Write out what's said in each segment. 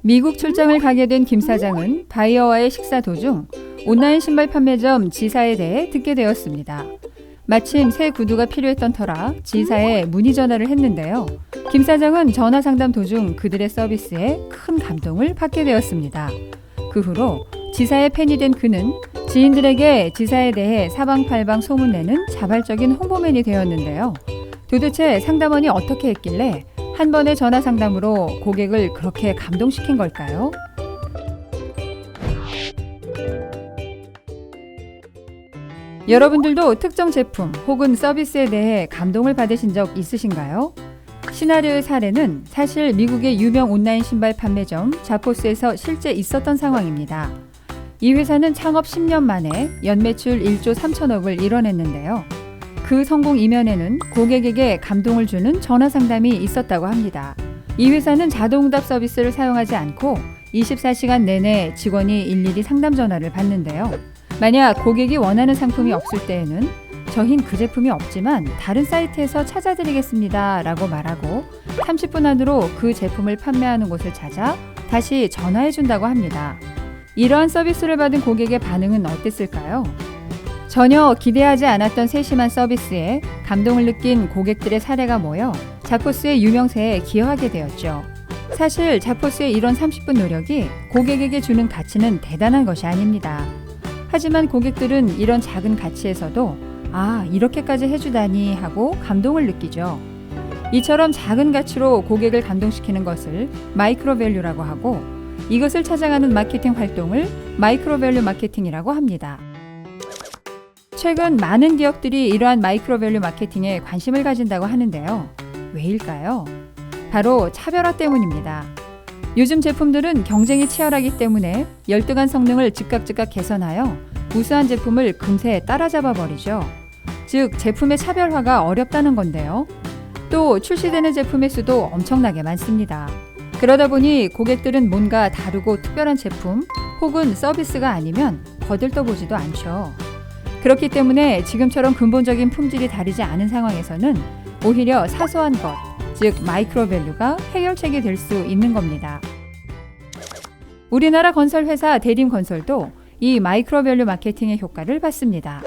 미국 출장을 가게 된 김 사장은 바이어와의 식사 도중 온라인 신발 판매점 지사에 대해 듣게 되었습니다. 마침 새 구두가 필요했던 터라 지사에 문의 전화를 했는데요. 김 사장은 전화 상담 도중 그들의 서비스에 큰 감동을 받게 되었습니다. 그 후로 지사의 팬이 된 그는 지인들에게 지사에 대해 사방팔방 소문내는 자발적인 홍보맨이 되었는데요. 도대체 상담원이 어떻게 했길래 한 번의 전화 상담으로 고객을 그렇게 감동시킨 걸까요? 여러분들도 특정 제품 혹은 서비스에 대해 감동을 받으신 적 있으신가요? 시나리오의 사례는 사실 미국의 유명 온라인 신발 판매점 자포스에서 실제 있었던 상황입니다. 이 회사는 창업 10년 만에 연매출 1조 3천억을 이뤄냈는데요. 그 성공 이면에는 고객에게 감동을 주는 전화 상담이 있었다고 합니다. 이 회사는 자동응답 서비스를 사용하지 않고 24시간 내내 직원이 일일이 상담 전화를 받는데요. 만약 고객이 원하는 상품이 없을 때에는 저흰 그 제품이 없지만 다른 사이트에서 찾아드리겠습니다 라고 말하고 30분 안으로 그 제품을 판매하는 곳을 찾아 다시 전화해준다고 합니다. 이러한 서비스를 받은 고객의 반응은 어땠을까요? 전혀 기대하지 않았던 세심한 서비스에 감동을 느낀 고객들의 사례가 모여 자포스의 유명세에 기여하게 되었죠. 사실 자포스의 이런 30분 노력이 고객에게 주는 가치는 대단한 것이 아닙니다. 하지만 고객들은 이런 작은 가치에서도 이렇게까지 해주다니 하고 감동을 느끼죠. 이처럼 작은 가치로 고객을 감동시키는 것을 마이크로밸류라고 하고 이것을 찾아가는 마케팅 활동을 마이크로밸류 마케팅이라고 합니다. 최근 많은 기업들이 이러한 마이크로밸류 마케팅에 관심을 가진다고 하는데요. 왜일까요? 바로 차별화 때문입니다. 요즘 제품들은 경쟁이 치열하기 때문에 열등한 성능을 즉각 개선하여 우수한 제품을 금세 따라잡아 버리죠. 즉, 제품의 차별화가 어렵다는 건데요. 또 출시되는 제품의 수도 엄청나게 많습니다. 그러다 보니 고객들은 뭔가 다르고 특별한 제품 혹은 서비스가 아니면 거들떠보지도 않죠. 그렇기 때문에 지금처럼 근본적인 품질이 다르지 않은 상황에서는 오히려 사소한 것, 즉 마이크로밸류가 해결책이 될 수 있는 겁니다. 우리나라 건설회사 대림건설도 이 마이크로밸류 마케팅의 효과를 봤습니다.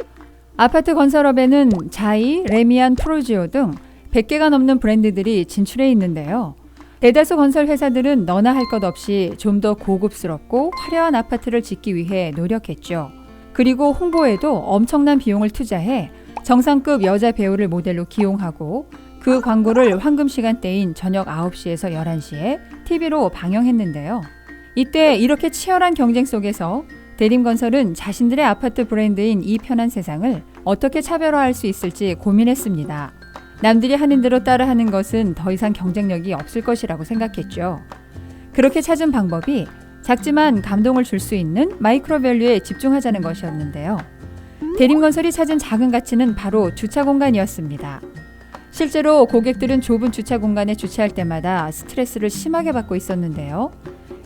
아파트 건설업에는 자이, 레미안, 프로지오 등 100개가 넘는 브랜드들이 진출해 있는데요. 대다수 건설회사들은 너나 할 것 없이 좀 더 고급스럽고 화려한 아파트를 짓기 위해 노력했죠. 그리고 홍보에도 엄청난 비용을 투자해 정상급 여자 배우를 모델로 기용하고 그 광고를 황금 시간대인 저녁 9시에서 11시에 TV로 방영했는데요. 이때 이렇게 치열한 경쟁 속에서 대림건설은 자신들의 아파트 브랜드인 이 편한 세상을 어떻게 차별화할 수 있을지 고민했습니다. 남들이 하는 대로 따라하는 것은 더 이상 경쟁력이 없을 것이라고 생각했죠. 그렇게 찾은 방법이 작지만 감동을 줄 수 있는 마이크로밸류에 집중하자는 것이었는데요. 대림건설이 찾은 작은 가치는 바로 주차 공간이었습니다. 실제로 고객들은 좁은 주차 공간에 주차할 때마다 스트레스를 심하게 받고 있었는데요.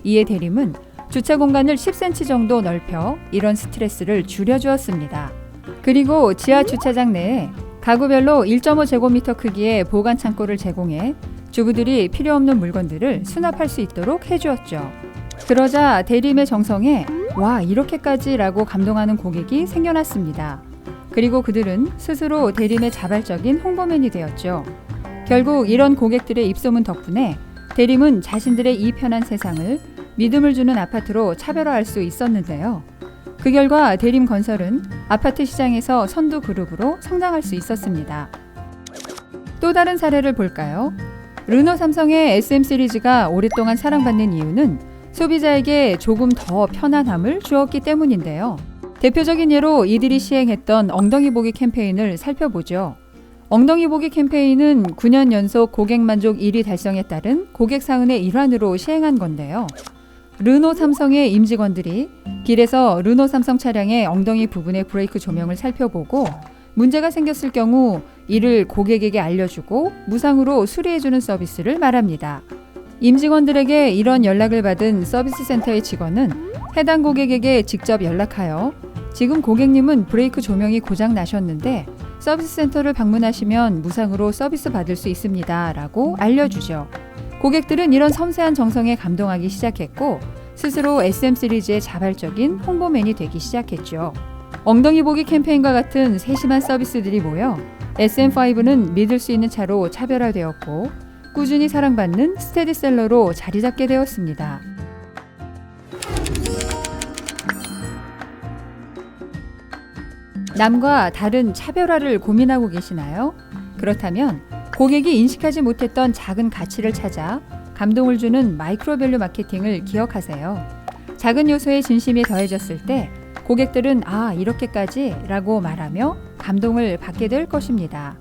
이에 대림은 주차 공간을 10cm 정도 넓혀 이런 스트레스를 줄여주었습니다. 그리고 지하 주차장 내에 가구별로 1.5제곱미터 크기의 보관 창고를 제공해 주부들이 필요 없는 물건들을 수납할 수 있도록 해주었죠. 그러자 대림의 정성에 와, 이렇게까지 라고 감동하는 고객이 생겨났습니다. 그리고 그들은 스스로 대림의 자발적인 홍보맨이 되었죠. 결국 이런 고객들의 입소문 덕분에 대림은 자신들의 이 편한 세상을 믿음을 주는 아파트로 차별화할 수 있었는데요. 그 결과 대림건설은 아파트 시장에서 선두 그룹으로 성장할 수 있었습니다. 또 다른 사례를 볼까요? 르노 삼성의 SM 시리즈가 오랫동안 사랑받는 이유는 소비자에게 조금 더 편안함을 주었기 때문인데요. 대표적인 예로 이들이 시행했던 엉덩이 보기 캠페인을 살펴보죠. 엉덩이 보기 캠페인은 9년 연속 고객 만족 1위 달성에 따른 고객 사은의 일환으로 시행한 건데요. 르노 삼성의 임직원들이 길에서 르노 삼성 차량의 엉덩이 부분의 브레이크 조명을 살펴보고 문제가 생겼을 경우 이를 고객에게 알려주고 무상으로 수리해주는 서비스를 말합니다. 임직원들에게 이런 연락을 받은 서비스 센터의 직원은 해당 고객에게 직접 연락하여 지금 고객님은 브레이크 조명이 고장 나셨는데 서비스 센터를 방문하시면 무상으로 서비스 받을 수 있습니다 라고 알려주죠. 고객들은 이런 섬세한 정성에 감동하기 시작했고 스스로 SM 시리즈의 자발적인 홍보맨이 되기 시작했죠. 엉덩이 보기 캠페인과 같은 세심한 서비스들이 모여 SM5는 믿을 수 있는 차로 차별화되었고 꾸준히 사랑받는 스테디셀러로 자리 잡게 되었습니다. 남과 다른 차별화를 고민하고 계시나요? 그렇다면 고객이 인식하지 못했던 작은 가치를 찾아 감동을 주는 마이크로밸류 마케팅을 기억하세요. 작은 요소의 진심이 더해졌을 때 고객들은 이렇게까지 라고 말하며 감동을 받게 될 것입니다.